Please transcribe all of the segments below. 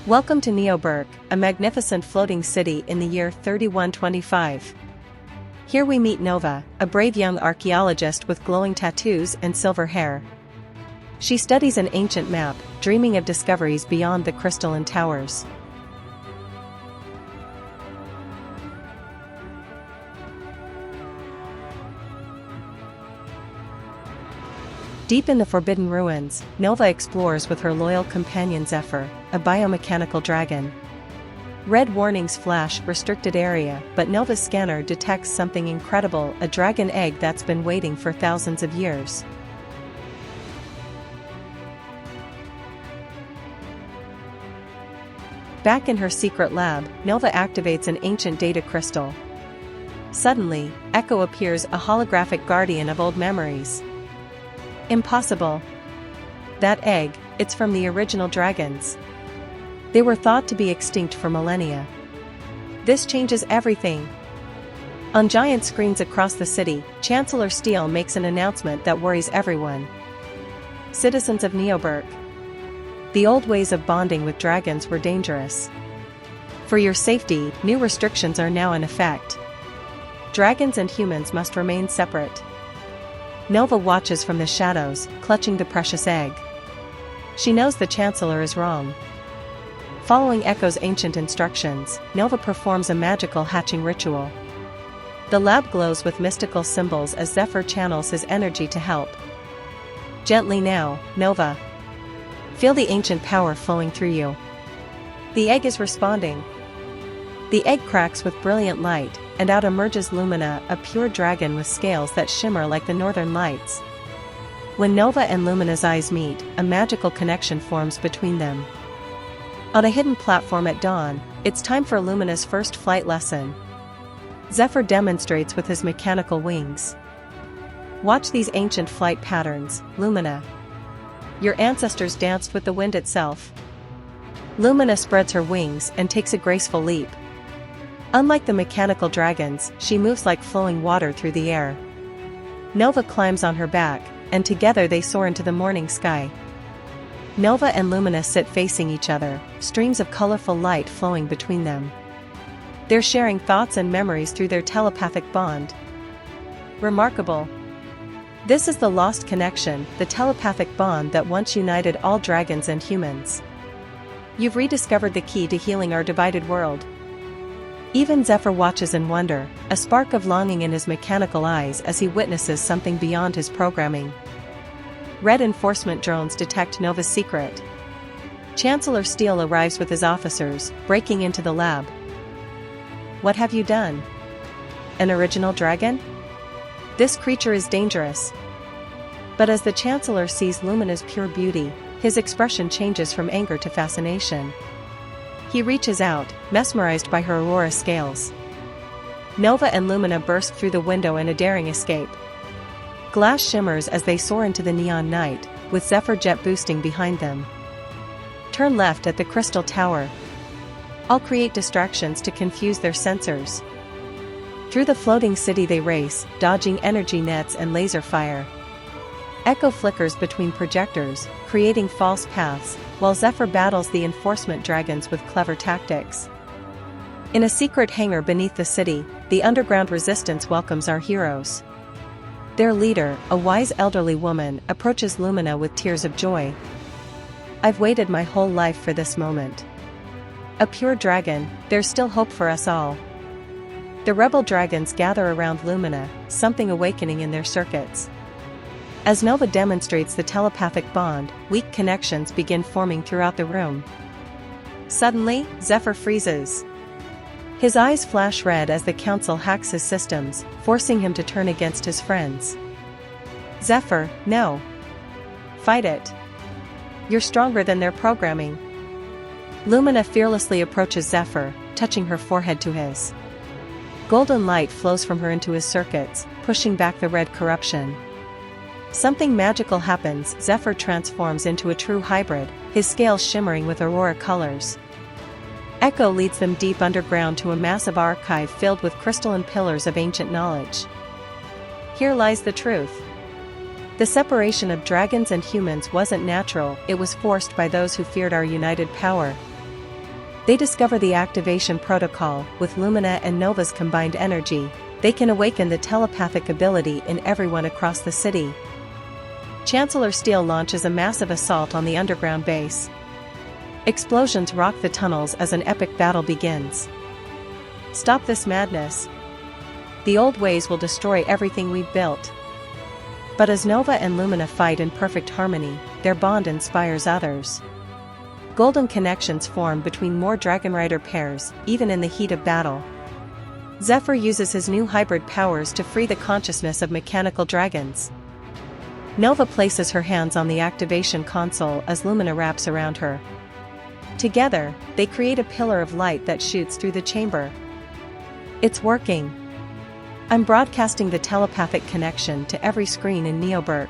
Welcome to Neoburg, a magnificent floating city in the year 3125. Here we meet Nova, a brave young archaeologist with glowing tattoos and silver hair. She studies an ancient map, dreaming of discoveries beyond the crystalline towers. Deep in the forbidden ruins, Nova explores with her loyal companion Zephyr, a biomechanical dragon. Red warnings flash restricted area, but Nova's scanner detects something incredible, a dragon egg that's been waiting for thousands of years. Back in her secret lab, Nova activates an ancient data crystal. Suddenly, Echo appears, a holographic guardian of old memories. Impossible. That egg, it's from the original dragons. They were thought to be extinct for millennia. This changes everything. On giant screens across the city, Chancellor Steele makes an announcement that worries everyone. Citizens of Neoburg, the old ways of bonding with dragons were dangerous. For your safety, new restrictions are now in effect. Dragons and humans must remain separate. Nova watches from the shadows, clutching the precious egg. She knows the Chancellor is wrong. Following Echo's ancient instructions, Nova performs a magical hatching ritual. The lab glows with mystical symbols as Zephyr channels his energy to help. Gently now, Nova. Feel the ancient power flowing through you. The egg is responding. The egg cracks with brilliant light, and out emerges Lumina, a pure dragon with scales that shimmer like the northern lights. When Nova and Lumina's eyes meet, a magical connection forms between them. On a hidden platform at dawn, it's time for Lumina's first flight lesson. Zephyr demonstrates with his mechanical wings. Watch these ancient flight patterns, Lumina. Your ancestors danced with the wind itself. Lumina spreads her wings and takes a graceful leap. Unlike the mechanical dragons, she moves like flowing water through the air. Nova climbs on her back, and together they soar into the morning sky. Nova and Lumina sit facing each other, streams of colorful light flowing between them. They're sharing thoughts and memories through their telepathic bond. Remarkable. This is the lost connection, the telepathic bond that once united all dragons and humans. You've rediscovered the key to healing our divided world. Even Zephyr watches in wonder, a spark of longing in his mechanical eyes as he witnesses something beyond his programming. Red enforcement drones detect Nova's secret. Chancellor Steele arrives with his officers, breaking into the lab. What have you done? An original dragon? This creature is dangerous. But as the Chancellor sees Lumina's pure beauty, his expression changes from anger to fascination. He reaches out, mesmerized by her aurora scales. Nova and Lumina burst through the window in a daring escape. Glass shimmers as they soar into the neon night, with Zephyr jet boosting behind them. Turn left at the Crystal Tower. I'll create distractions to confuse their sensors. Through the floating city they race, dodging energy nets and laser fire. Echo flickers between projectors, creating false paths, while Zephyr battles the enforcement dragons with clever tactics. In a secret hangar beneath the city, the underground resistance welcomes our heroes. Their leader, a wise elderly woman, approaches Lumina with tears of joy. I've waited my whole life for this moment. A pure dragon, there's still hope for us all. The rebel dragons gather around Lumina, something awakening in their circuits. As Nova demonstrates the telepathic bond, weak connections begin forming throughout the room. Suddenly, Zephyr freezes. His eyes flash red as the Council hacks his systems, forcing him to turn against his friends. Zephyr, no. Fight it. You're stronger than their programming. Lumina fearlessly approaches Zephyr, touching her forehead to his. Golden light flows from her into his circuits, pushing back the red corruption. Something magical happens. Zephyr transforms into a true hybrid, his scales shimmering with aurora colors. Echo leads them deep underground to a massive archive filled with crystalline pillars of ancient knowledge. Here lies the truth. The separation of dragons and humans wasn't natural, it was forced by those who feared our united power. They discover the activation protocol. With Lumina and Nova's combined energy, they can awaken the telepathic ability in everyone across the city. Chancellor Steele launches a massive assault on the underground base. Explosions rock the tunnels as an epic battle begins. Stop this madness. The old ways will destroy everything we've built. But as Nova and Lumina fight in perfect harmony, their bond inspires others. Golden connections form between more Dragon Rider pairs, even in the heat of battle. Zephyr uses his new hybrid powers to free the consciousness of mechanical dragons. Nova places her hands on the activation console as Lumina wraps around her. Together, they create a pillar of light that shoots through the chamber. It's working. I'm broadcasting the telepathic connection to every screen in Neoburg.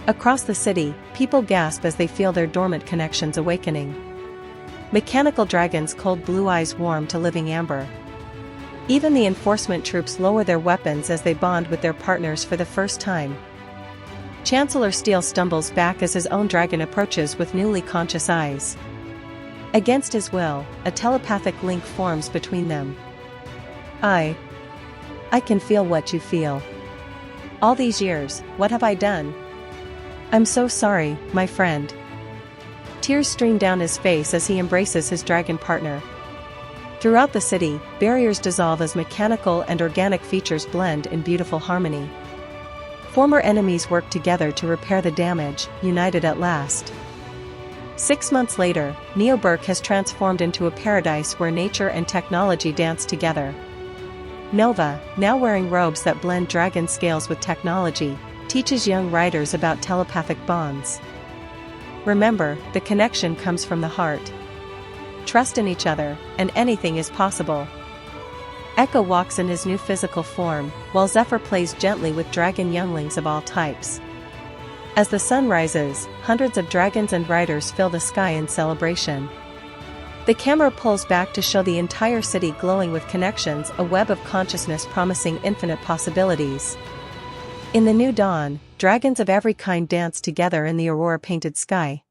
Across the city, people gasp as they feel their dormant connections awakening. Mechanical dragons' cold blue eyes warm to living amber. Even the enforcement troops lower their weapons as they bond with their partners for the first time. Chancellor Steele stumbles back as his own dragon approaches with newly conscious eyes. Against his will, a telepathic link forms between them. I can feel what you feel. All these years, what have I done? I'm so sorry, my friend. Tears stream down his face as he embraces his dragon partner. Throughout the city, barriers dissolve as mechanical and organic features blend in beautiful harmony. Former enemies work together to repair the damage, united at last. 6 months later, Neoburg has transformed into a paradise where nature and technology dance together. Nova, now wearing robes that blend dragon scales with technology, teaches young riders about telepathic bonds. Remember, the connection comes from the heart. Trust in each other, and anything is possible. Echo walks in his new physical form, while Zephyr plays gently with dragon younglings of all types. As the sun rises, hundreds of dragons and riders fill the sky in celebration. The camera pulls back to show the entire city glowing with connections, a web of consciousness promising infinite possibilities. In the new dawn, dragons of every kind dance together in the aurora-painted sky.